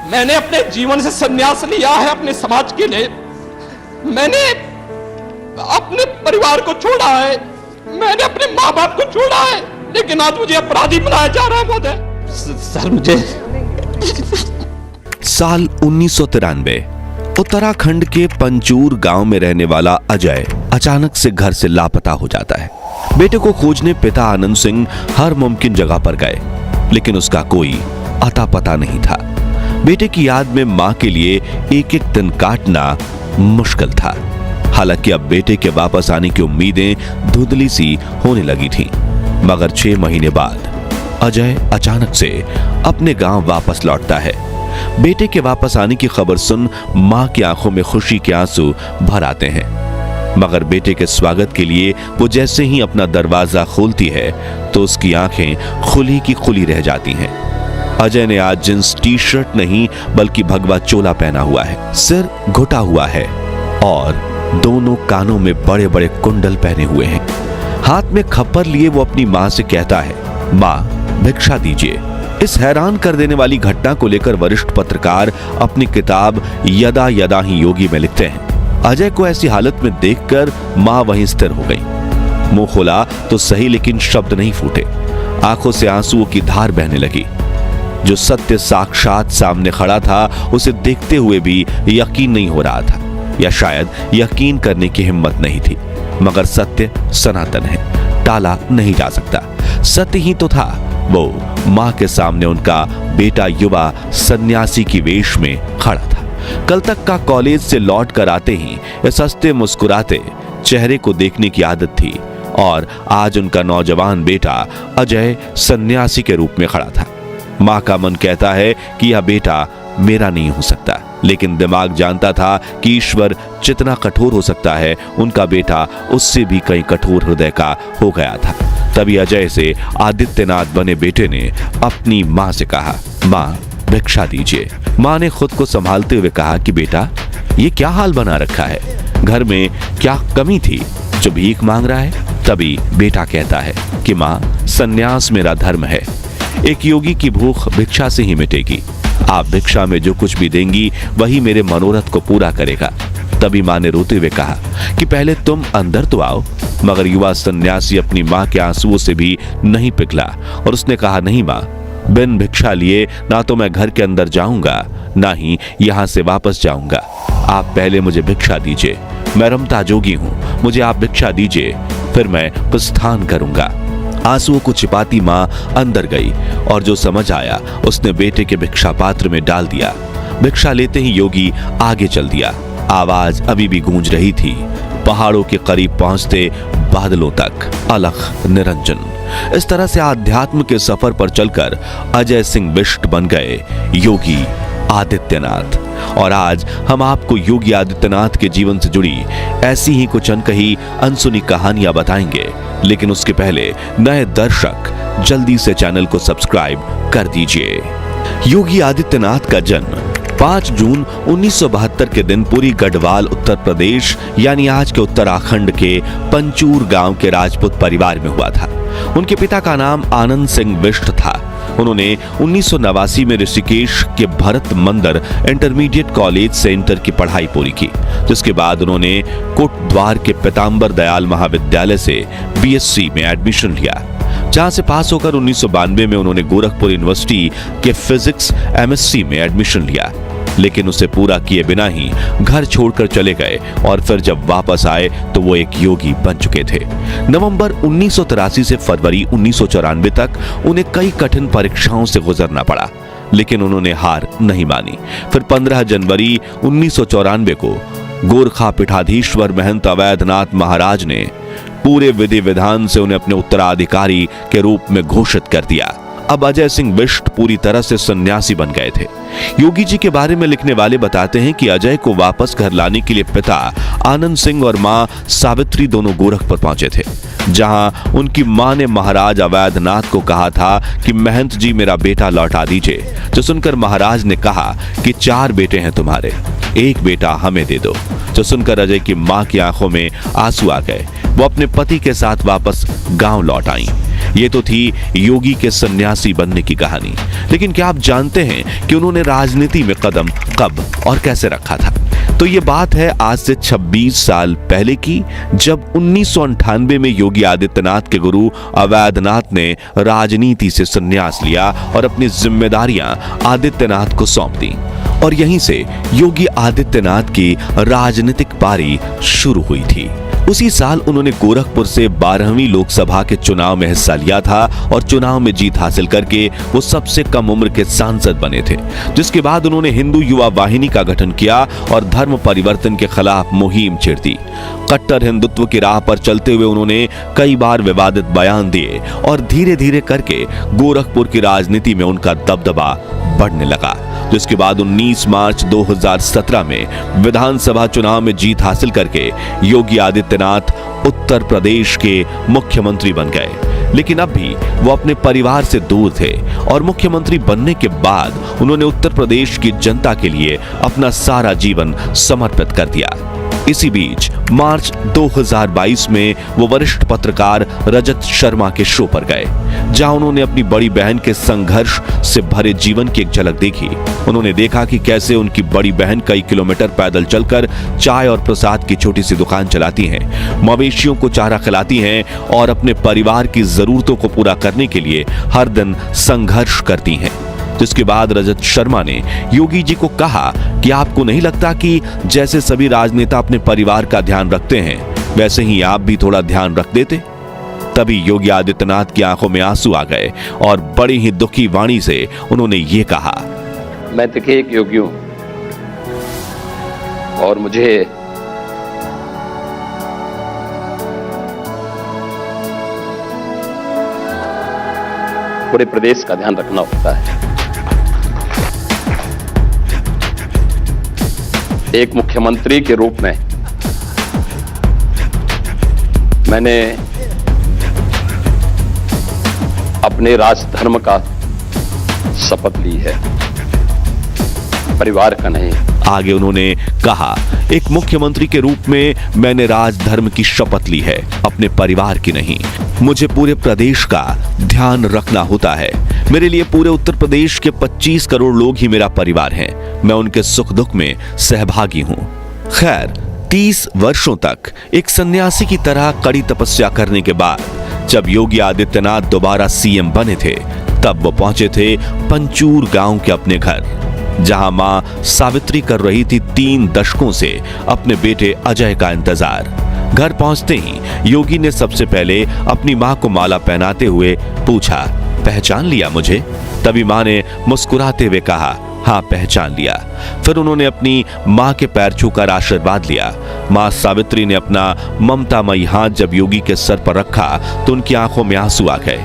मैंने अपने जीवन से संन्यास लिया है अपने समाज के लिए। मैंने अपने परिवार को छोड़ा है, मैंने अपने माँ बाप को छोड़ा है, लेकिन आज मुझे अपराधी बनाया जा रहा है महोदय। सर मुझे साल 1993 उत्तराखंड के पंचूर गांव में रहने वाला अजय अचानक से घर से लापता हो जाता है। बेटे को खोजने पिता आनंद सिंह हर मुमकिन जगह पर गए, लेकिन उसका कोई अता पता नहीं था। बेटे की याद में मां के लिए एक एक दिन काटना मुश्किल था। हालांकि अब बेटे के वापस आने की उम्मीदें धुंधली सी होने लगी थीं, मगर 6 महीने बाद अजय अचानक से अपने गांव वापस लौटता है। बेटे के वापस आने की खबर सुन मां की आंखों में खुशी के आंसू भर आते हैं, मगर बेटे के स्वागत के लिए वो जैसे ही अपना दरवाजा खोलती है तो उसकी आंखें खुली की खुली रह जाती हैं। अजय ने आज जींस टी शर्ट नहीं बल्कि भगवा चोला पहना हुआ है, सिर घुटा हुआ है और दोनों कानों में बड़े बड़े कुंडल पहने हुए हैं। हाथ में खप्पर लिए वो अपनी मां से कहता है, मां भिक्षा दीजिए। इस हैरान कर देने वाली घटना को लेकर वरिष्ठ पत्रकार अपनी किताब यदा यदा ही योगी में लिखते हैं। अजय को ऐसी हालत में देखकर मां वहीं स्थिर हो गई। मुंह खोला तो सही, लेकिन शब्द नहीं फूटे। आंखों से आंसुओं की धार बहने लगी। जो सत्य साक्षात सामने खड़ा था उसे देखते हुए भी यकीन नहीं हो रहा था, या शायद यकीन करने की हिम्मत नहीं थी। मगर सत्य सनातन है, टाला नहीं जा सकता। सत्य ही तो था। वो मां के सामने उनका बेटा युवा सन्यासी की वेश में खड़ा था। कल तक का कॉलेज से लौट कर आते ही इस हंसते मुस्कुराते चेहरे को देखने की आदत थी, और आज उनका नौजवान बेटा अजय सन्यासी के रूप में खड़ा था। मां का मन कहता है कि यह बेटा मेरा नहीं हो सकता, लेकिन दिमाग जानता था कि ईश्वर जितना कठोर हो सकता है उनका बेटा उससे भी कहीं कठोर हृदय का हो गया था। तभी अजय से आदित्यनाथ बने बेटे ने अपनी मां से कहा, मां भिक्षा दीजिए। मां ने खुद को संभालते हुए कहा कि बेटा ये क्या हाल बना रखा है, घर में क्या कमी थी जो भीख मांग रहा है। तभी बेटा कहता है कि मां सन्यास मेरा धर्म है, एक योगी की भूख भिक्षा से ही मिटेगी। आप भिक्षा में जो कुछ भी देंगी वही मेरे मनोरथ को पूरा करेगा। तभी मां ने रोते हुए कहा कि पहले तुम अंदर तो आओ। मगर युवा सन्यासी अपनी मां के आंसुओं से भी नहीं पिघला और उसने कहा, नहीं मां, बिन भिक्षा लिए ना तो मैं घर के अंदर जाऊंगा ना ही यहां से वापस जाऊंगा। आप पहले मुझे भिक्षा दीजिए, मैं रमता जोगी हूं, मुझे आप भिक्षा दीजिए, फिर मैं प्रस्थान करूंगा। आंसुओं को छिपाती मां अंदर गई और जो समझ आया उसने बेटे के भिक्षा पात्र में डाल दिया। भिक्षा लेते ही योगी आगे चल दिया। आवाज अभी भी गूंज रही थी, पहाड़ों के करीब पहुंचते बादलों तक अलख निरंजन। इस तरह से आध्यात्म के सफर पर चलकर अजय सिंह बिष्ट बन गए योगी आदित्यनाथ। और आज हम आपको योगी आदित्यनाथ के जीवन से जुड़ी ऐसी ही कुछ अनकही अनसुनी कहानियां बताएंगे, लेकिन उसके पहले नए दर्शक जल्दी से चैनल को सब्सक्राइब कर दीजिए। योगी आदित्यनाथ का जन्म 5 जून 1972 के दिन पुरी गढ़वाल उत्तर प्रदेश यानी आज के उत्तराखंड के पंचूर गांव के राजपूत परिवार में हुआ था। उनके पिता का नाम आनंद सिंह बिष्ट था। उन्होंने 1989 में ऋषिकेश के भरत मंदिर इंटरमीडिएट कॉलेज से इंटर की पढ़ाई पूरी की, जिसके बाद उन्होंने कोटद्वार के पीताम्बर दयाल महाविद्यालय से बीएससी में एडमिशन लिया, जहां से पास होकर 1992 में उन्होंने गोरखपुर यूनिवर्सिटी के फिजिक्स एमएससी में एडमिशन लिया, लेकिन उसे पूरा किए बिना ही घर छोड़कर चले गए और फिर जब वापस आए तो वो एक योगी बन चुके थे। नवंबर 1983 से फरवरी 1994 तक उन्हें कई कठिन परीक्षाओं से गुजरना पड़ा, लेकिन उन्होंने हार नहीं मानी। फिर 15 जनवरी 1994 को गोरखा पीठाधीश्वर महंत अवैधनाथ महाराज ने पूरे विधि विधान से उन्हें अपने उत्तराधिकारी के रूप में घोषित कर दिया। अब अजय सिंह बिष्ट पूरी तरह से सन्यासी बन गए थे। योगी जी के बारे में लिखने वाले बताते हैं कि अजय को वापस घर लाने के लिए पिता आनंद सिंह और मां सावित्री दोनों गोरखपुर पहुंचे थे, जहां उनकी मां ने महाराज अवैधनाथ को कहा था कि महंत जी मेरा बेटा लौटा दीजिए। जो सुनकर महाराज ने कहा कि 4 बेटे हैं तुम्हारे, एक बेटा हमें दे दो। जो सुनकर अजय की मां की आंखों में आंसू आ गए। वो अपने पति के साथ वापस गांव लौट आईं। ये तो थी योगी के सन्यासी बनने की कहानी, लेकिन क्या आप जानते हैं कि उन्होंने राजनीति में कदम कब और कैसे रखा था? तो ये बात है आज से 26 साल पहले की, जब 1998 में योगी आदित्यनाथ के गुरु अवैधनाथ ने राजनीति से संन्यास लिया और अपनी जिम्मेदारियां आदित्यनाथ को सौंप दी। और यहीं से योगी आदित्यनाथ की राजनीतिक पारी शुरू हुई थी। उसी साल उन्होंने गोरखपुर से 12वीं लोकसभा के चुनाव में हिस्सा लिया था और चुनाव में जीत हासिल करके वो सबसे कम उम्र के सांसद बने थे, जिसके बाद उन्होंने हिंदू युवा वाहिनी का गठन किया और धर्म परिवर्तन के खिलाफ मुहिम छेड़ दी। कट्टर हिंदुत्व की राह पर चलते हुए उन्होंने कई बार विवादित बयान दिए और धीरे धीरे करके गोरखपुर की राजनीति में उनका दबदबा बढ़ने लगा, जिसके बाद 19 मार्च 2017 में विधानसभा चुनाव में जीत हासिल करके योगी आदित्यनाथ उत्तर प्रदेश के मुख्यमंत्री बन गए। लेकिन अब भी वो अपने परिवार से दूर थे और मुख्यमंत्री बनने के बाद उन्होंने उत्तर प्रदेश की जनता के लिए अपना सारा जीवन समर्पित कर दिया। इसी बीच मार्च 2022 में वो वरिष्ठ पत्रकार रजत शर्मा के शो पर गए, जहां उन्होंने अपनी बड़ी बहन के संघर्ष से भरे जीवन की एक झलक देखी। उन्होंने देखा कि कैसे उनकी बड़ी बहन कई किलोमीटर पैदल चलकर चाय और प्रसाद की छोटी सी दुकान चलाती हैं, मवेशियों को चारा खिलाती हैं और अपने परिवार की जरूरतों को पूरा करने के लिए हर दिन संघर्ष करती हैं। जिसके बाद रजत शर्मा ने योगी जी को कहा कि आपको नहीं लगता कि जैसे सभी राजनेता अपने परिवार का ध्यान रखते हैं, वैसे ही आप भी थोड़ा ध्यान रख देते? तभी योगी आदित्यनाथ की आंखों में आंसू आ गए और बड़ी ही दुखी वाणी से उन्होंने ये कहा, मैं देखिए एक योगी हूं और मुझे पूरे प्रदेश का ध्यान रखना होता है। एक मुख्यमंत्री के रूप में मैंने अपने राजधर्म का शपथ ली है, परिवार का नहीं। आगे उन्होंने कहा, एक मुख्यमंत्री के रूप में मैंने राजधर्म की शपथ ली है, अपने परिवार की नहीं। मुझे पूरे प्रदेश का ध्यान रखना होता है। मेरे लिए पूरे उत्तर प्रदेश के 25 करोड़ लोग ही मेरा परिवार हैं। मैं उनके सुख दुख में सहभागी हूं। खैर, 30 वर्षों तक एक सन्यासी की तरह कड़ी तपस्या करने के बाद जब योगी आदित्यनाथ दोबारा सीएम बने थे, तब वो पहुंचे थे पंचूर गांव के अपने घर, जहां मां सावित्री कर रही थी 3 दशकों से अपने बेटे अजय का इंतजार। घर पहुंचते ही योगी ने सबसे पहले अपनी मां को माला पहनाते हुए पूछा, पहचान लिया मुझे? तभी मां ने मुस्कुराते हुए कहा, हाँ पहचान लिया। फिर उन्होंने अपनी मां के पैर छूकर आशीर्वाद लिया। मां सावित्री ने अपना ममतामयी हाथ जब योगी के सर पर रखा तो उनकी आंखों में आंसू आ गए।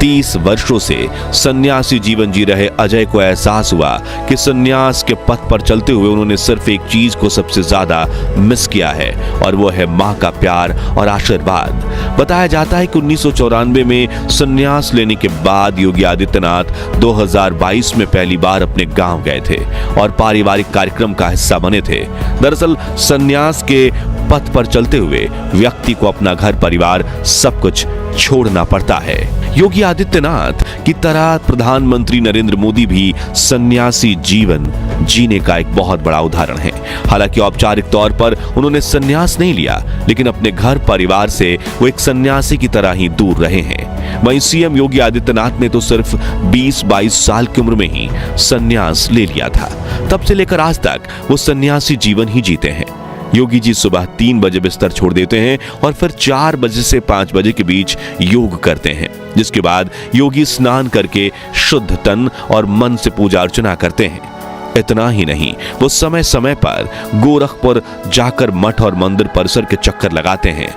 30 वर्षों से सन्यासी जीवन जी रहे अजय को एहसास हुआ कि सन्यास के पथ पर चलते हुए उन्होंने सिर्फ एक चीज को सबसे ज्यादा मिस किया है, और वो है मां का प्यार और आशीर्वाद। बताया जाता है कि 1994 में सन्यास लेने के बाद योगी आदित्यनाथ 2022 में पहली बार अपने गांव गए थे और पारिवारिक कार्यक्रम का हिस्सा बने थे। दरअसल सन्यास के पथ पर चलते हुए व्यक्ति को अपना घर परिवार सब कुछ छोड़ना पड़ता है। योगी आदित्यनाथ की तरह प्रधानमंत्री नरेंद्र मोदी भी सन्यासी जीवन जीने का एक बहुत बड़ा उदाहरण है। हालांकि औपचारिक तौर पर उन्होंने सन्यास नहीं लिया, लेकिन अपने घर परिवार से वो एक सन्यासी की तरह ही दूर रहे हैं। वहीं सीएम योगी आदित्यनाथ ने तो सिर्फ 20-22 साल की उम्र में ही सन्यास ले लिया था। तब से लेकर आज तक वो सन्यासी जीवन ही जीते हैं। योगी जी सुबह 3 बजे बिस्तर छोड़ देते हैं और फिर 4 बजे से 5 बजे के बीच योग करते हैं, जिसके बाद योगी स्नान करके शुद्ध तन और मन से पूजा अर्चना करते हैं। इतना ही नहीं, वो समय समय पर गोरखपुर जाकर मठ और मंदिर परिसर के चक्कर लगाते हैं,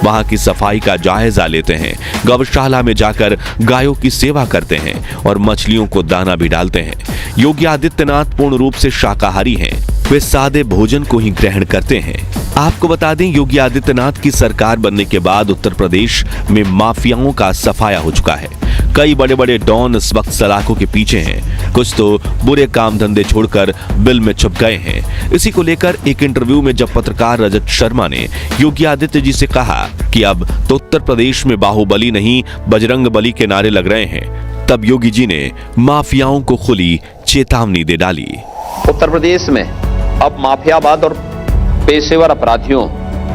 वहां की सफाई का जायजा लेते हैं, गौशाला में जाकर गायों की सेवा करते हैं और मछलियों को दाना भी डालते हैं। योगी आदित्यनाथ पूर्ण रूप से शाकाहारी हैं। वे सादे भोजन को ही ग्रहण करते हैं। आपको बता दें, योगी आदित्यनाथ की सरकार बनने के बाद उत्तर प्रदेश में माफियाओं का सफाया हो चुका है। कई बड़े बड़े डॉन इस वक्त सलाखों के पीछे हैं, कुछ तो बुरे काम धंधे छोड़कर बिल में छुप गए हैं। इसी को लेकर एक इंटरव्यू में जब पत्रकार रजत शर्मा ने योगी आदित्य जी से कहा कि अब तो उत्तर प्रदेश में बाहुबली नहीं बजरंग बली के नारे लग रहे हैं, तब योगी जी ने माफियाओं को खुली चेतावनी दे डाली। उत्तर प्रदेश में अब माफियावाद और पेशेवर अपराधियों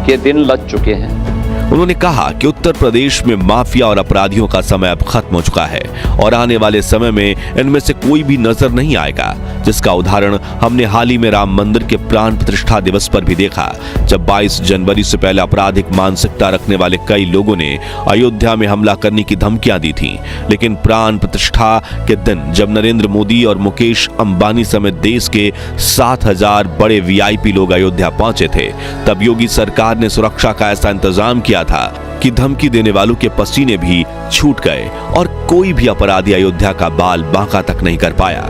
के दिन लग चुके हैं। उन्होंने कहा कि उत्तर प्रदेश में माफिया और अपराधियों का समय अब खत्म हो चुका है और आने वाले समय में इनमें से कोई भी नजर नहीं आएगा, जिसका उदाहरण हमने हाल ही में राम मंदिर के प्राण प्रतिष्ठा दिवस पर भी देखा, जब 22 जनवरी से पहले आपराधिक मानसिकता रखने वाले कई लोगों ने अयोध्या में हमला करने की धमकियां दी थीं। लेकिन प्राण प्रतिष्ठा के दिन जब नरेंद्र मोदी और मुकेश अंबानी समेत देश के 7,000 बड़े वीआईपी लोग अयोध्या पहुंचे थे, तब योगी सरकार ने सुरक्षा का ऐसा इंतजाम किया था कि धमकी देने वालों के पसीने भी छूट गए और कोई भी अपराधी अयोध्या का बाल बांका तक नहीं कर पाया।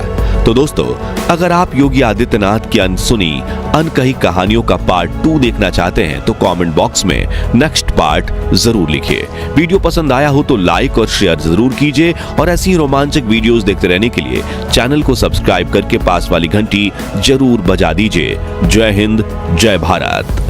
तो दोस्तों, अगर आप योगी आदित्यनाथ की अनसुनी अनकही कहानियों का पार्ट 2 देखना चाहते हैं तो कमेंट बॉक्स में नेक्स्ट पार्ट जरूर लिखिए। वीडियो पसंद आया हो तो लाइक और शेयर जरूर कीजिए और ऐसी ही रोमांचक वीडियोस देखते रहने के लिए चैनल को सब्सक्राइब करके पास वाली घंटी जरूर बजा दीजिए। जय हिंद, जय भारत।